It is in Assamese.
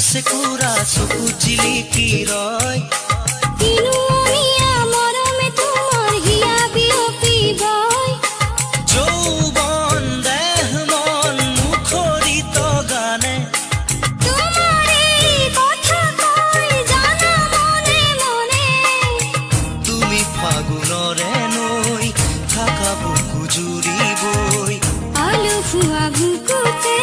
চেকুৰা চকু জিলিকি ৰয় তিনুমীয়া মৰমে তোমাৰ হিয়া বিয়পি বয় যৌৱন দেহ মন মুখৰিত গানে তোমাৰে কথা কয় জানা মনে মনে তুমি ফাগুনৰে নৈ থাকা বুকু জুৰি বৈ আলু ফুৱা বুকুতে